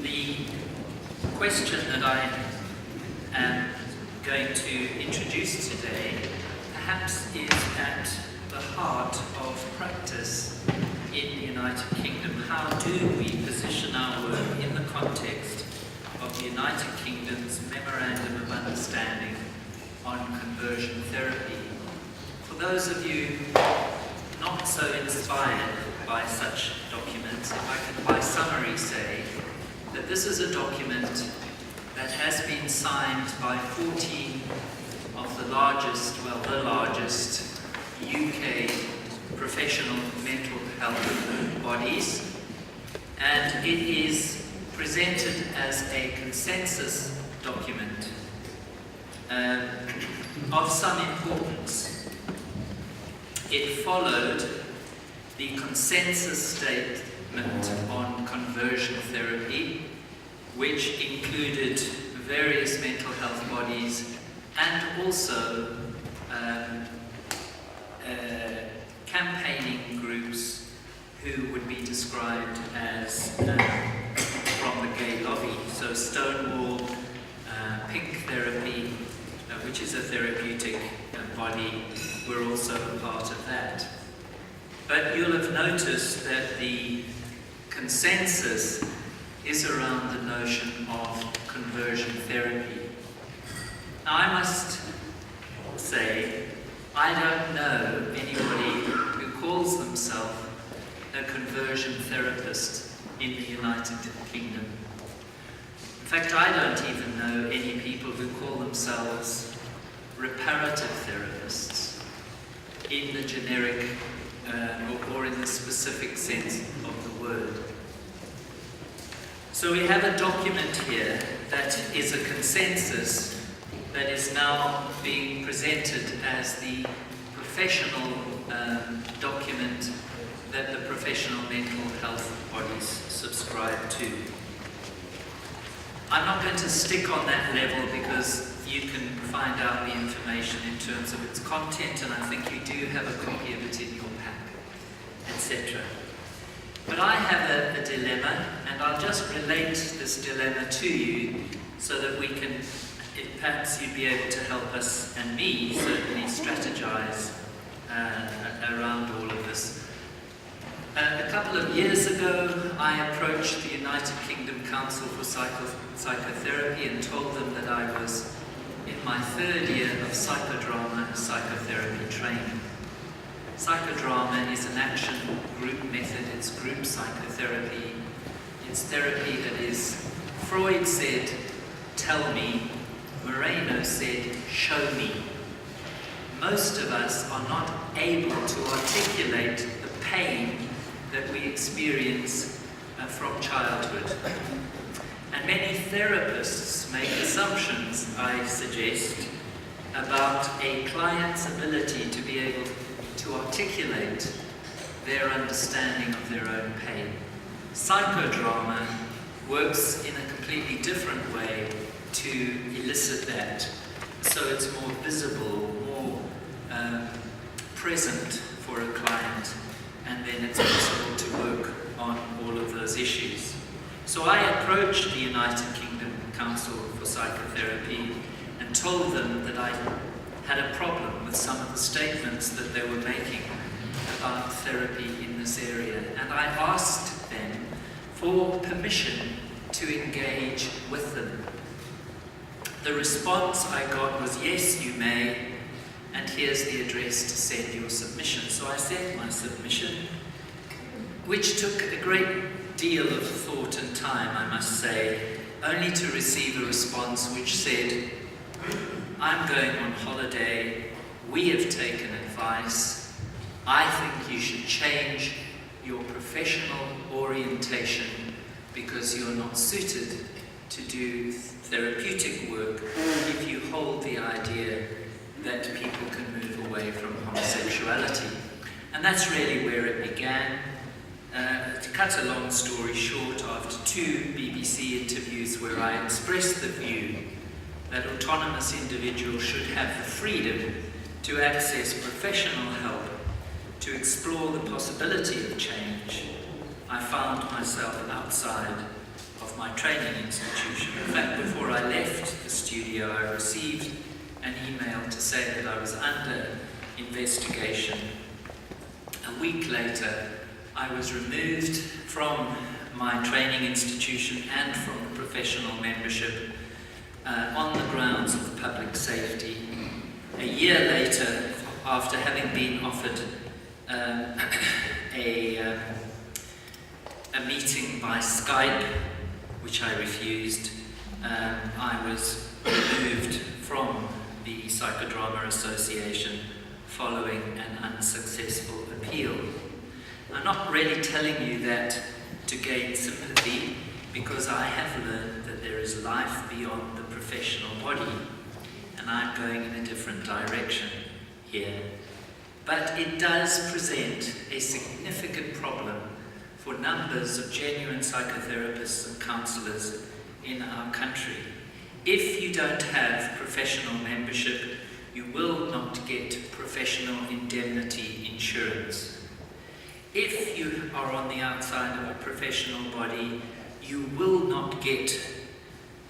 The question that I am going to introduce today perhaps is at the heart of practice in the United Kingdom. How do we position our work in the context of the United Kingdom's Memorandum of Understanding on conversion therapy? For those of you not so inspired by such documents, if I can by summary say that this is a document that has been signed by 14 of the largest UK professional mental health bodies, and it is presented as a consensus document of some importance. It followed the consensus statement on conversion therapy, which included various mental health bodies and also campaigning groups who would be described as from the gay lobby. So Stonewall, Pink Therapy, which is a therapeutic body, were also a part of that. But you'll have noticed that the consensus is around the notion of conversion therapy. Now, I must say, I don't know anybody who calls themselves a conversion therapist in the United Kingdom. In fact, I don't even know any people who call themselves reparative therapists in the generic or in the specific sense of the word. So we have a document here that is a consensus that is now being presented as the professional document that the professional mental health bodies subscribe to. I'm not going to stick on that level because you can find out the information in terms of its content, and I think you do have a copy of it in your pack, etc. But I have a dilemma, and I'll just relate this dilemma to you so that we can, perhaps you'd be able to help us, and me certainly, strategize around all of this. A couple of years ago, I approached the United Kingdom Council for Psychotherapy and told them that I was in my third year of psychodrama and psychotherapy training. Psychodrama is an action group method, it's group psychotherapy, it's therapy that is, Freud said, tell me, Moreno said, show me. Most of us are not able to articulate the pain that we experience from childhood. And many therapists make assumptions, I suggest, about a client's ability to be able to articulate their understanding of their own pain. Psychodrama works in a completely different way to elicit that, so it's more visible, more present for a client, and then it's possible to work on all of those issues. So I approached the United Kingdom Council for Psychotherapy and told them that I had a problem with some of the statements that they were making about therapy in this area. And I asked them for permission to engage with them. The response I got was, yes, you may, and here's the address to send your submission. So I sent my submission, which took a great deal of thought and time, I must say, only to receive a response which said, I'm going on holiday, we have taken advice, I think you should change your professional orientation because you're not suited to do therapeutic work if you hold the idea that people can move away from homosexuality. And that's really where it began. To cut a long story short, after 2 BBC interviews where I expressed the view that autonomous individuals should have the freedom to access professional help to explore the possibility of change, I found myself outside of my training institution. In fact, before I left the studio, I received an email to say that I was under investigation. A week later, I was removed from my training institution and from the professional membership on the grounds of public safety. A year later, after having been offered a meeting by Skype, which I refused, I was removed from the Psychodrama Association following an unsuccessful appeal. I'm not really telling you that to gain sympathy, because I have learned that there is life beyond the professional body, and I'm going in a different direction here. But it does present a significant problem for numbers of genuine psychotherapists and counsellors in our country. If you don't have professional membership, you will not get professional indemnity insurance. If you are on the outside of a professional body, you will not get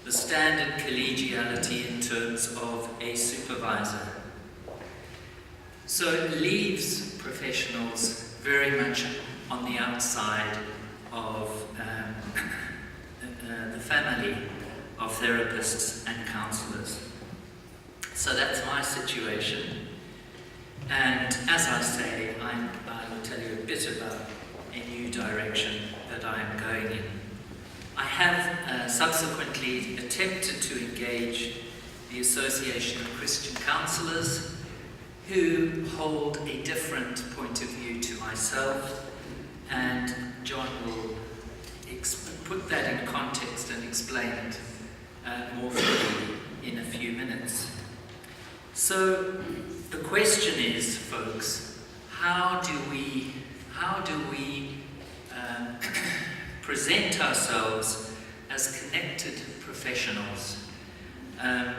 the standard collegiality in terms of a supervisor. So it leaves professionals very much on the outside of the family of therapists and counsellors. So that's my situation. And as I say, I will tell you a bit about a new direction that I am going in. I have subsequently attempted to engage the Association of Christian Counsellors, who hold a different point of view to myself, and John will put that in context and explain it more fully in a few minutes. So the question is, folks, how do we present ourselves as connected professionals?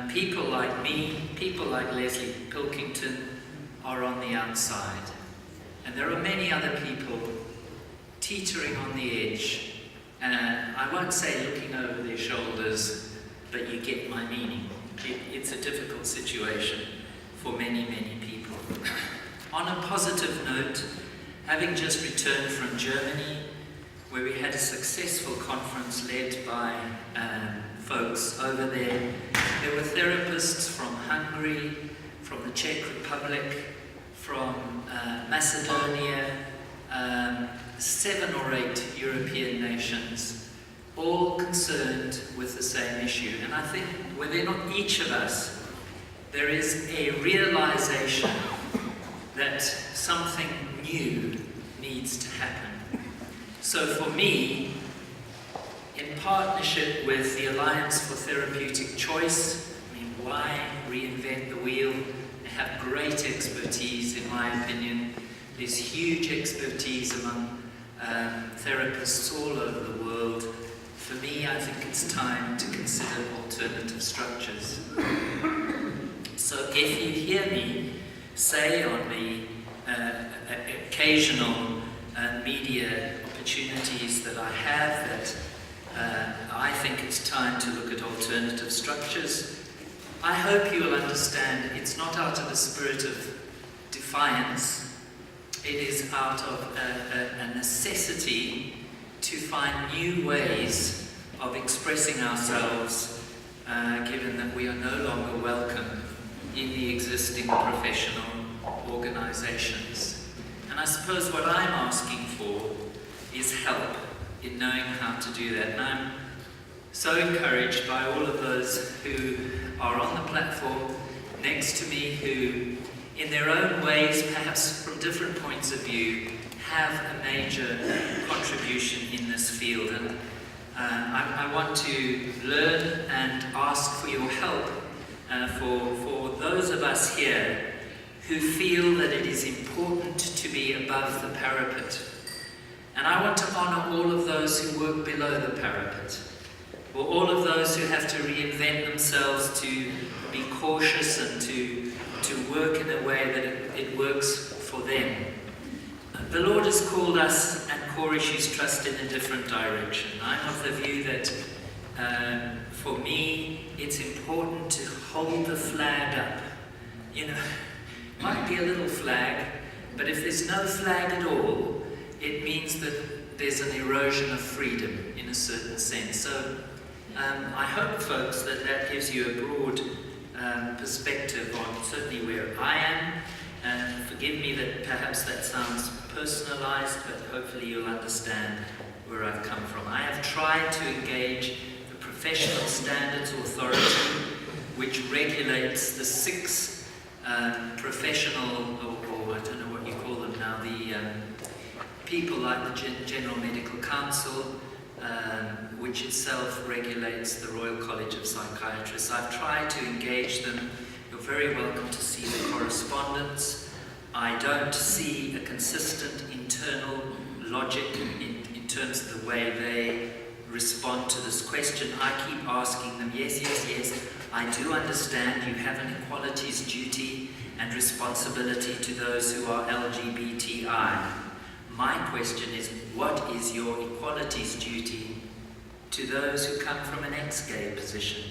People like me, people like Leslie Pilkington are on the outside, and there are many other people teetering on the edge. I won't say looking over their shoulders, but you get my meaning. It's a difficult situation for many, many people. On a positive note, having just returned from Germany, where we had a successful conference led by folks over there. There were therapists from Hungary, from the Czech Republic, from Macedonia, 7 or 8 European nations, all concerned with the same issue. And I think within each of us, there is a realization that something new needs to happen. So for me, in partnership with the Alliance for Therapeutic Choice, I mean, why reinvent the wheel? They have great expertise, in my opinion. There's huge expertise among therapists all over the world. For me, I think it's time to consider alternative structures. So if you hear me say on the occasional media opportunities that I have that I think it's time to look at alternative structures, I hope you will understand it's not out of a spirit of defiance. It is out of a necessity to find new ways of expressing ourselves, given that we are no longer welcome in the existing professional organizations. And I suppose what I'm asking for is help in knowing how to do that. And I'm so encouraged by all of those who are on the platform next to me, who in their own ways, perhaps from different points of view, have a major contribution in this field. And I want to learn and ask for your help for those of us here who feel that it is important to be above the parapet. And I want to honor all of those who work below the parapet, or all of those who have to reinvent themselves to be cautious and to work in a way that it works for them. The Lord has called us and Core Issues Trust in a different direction. I'm of the view that For me, it's important to hold the flag up. You know, it might be a little flag, but if there's no flag at all, it means that there's an erosion of freedom in a certain sense. So I hope, folks, that that gives you a broad perspective on certainly where I am. And forgive me that perhaps that sounds personalized, but hopefully you'll understand where I've come from. I have tried to engage the Professional Standards Authority, which regulates the 6 professional, or I don't know what you call them now, the people like the General Medical Council, which itself regulates the Royal College of Psychiatrists. I've tried to engage them. You're very welcome to see the correspondence. I don't see a consistent internal logic in terms of the way they respond to this question. I keep asking them, yes, I do understand you have an equalities duty and responsibility to those who are LGBTI. My question is, what is your equalities duty to those who come from an ex-gay position?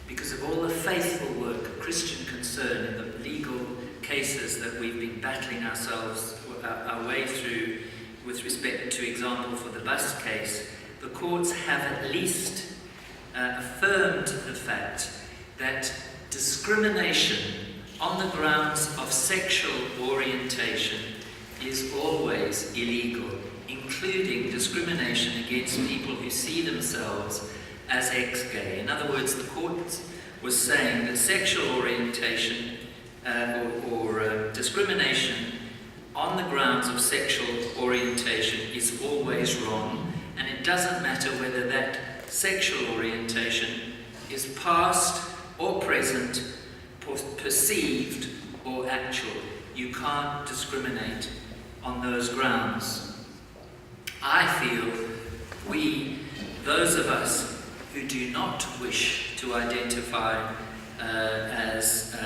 Because of all the faithful work of Christian Concern in the legal cases that we've been battling our way through with respect to example for the bus case, the courts have at least affirmed the fact that discrimination on the grounds of sexual orientation is always illegal, including discrimination against people who see themselves as ex-gay. In other words, the court was saying that sexual orientation or discrimination on the grounds of sexual orientation is always wrong, and it doesn't matter whether that sexual orientation is past or present, perceived or actual. You can't discriminate on those grounds. I feel those of us who do not wish to identify as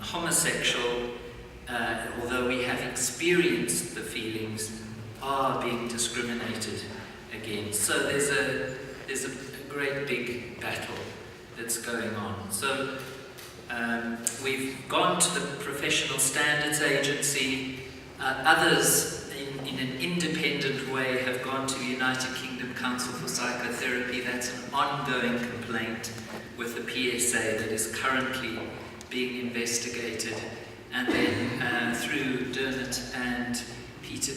homosexual, although we have experienced the feelings, are being discriminated against. So there's a great big battle that's going on. So we've gone to the Professional Standards Agency. Others in an independent way have gone to the United Kingdom Council for Psychotherapy. That's an ongoing complaint with the PSA that is currently being investigated. And then through Dermot and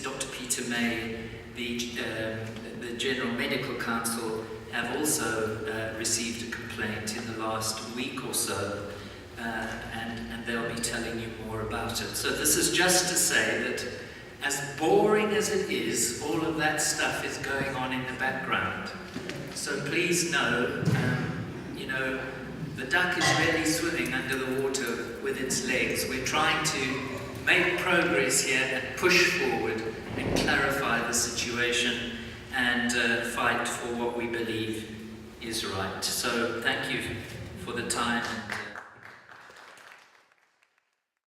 Dr. Peter May, the General Medical Council have also received a complaint in the last week or so, and they'll be telling you more about it. So this is just to say that as boring as it is, all of that stuff is going on in the background. So please know, the duck is really swimming under the water with its legs. We're trying to make progress here and push forward and clarify the situation and fight for what we believe is right. So thank you for the time.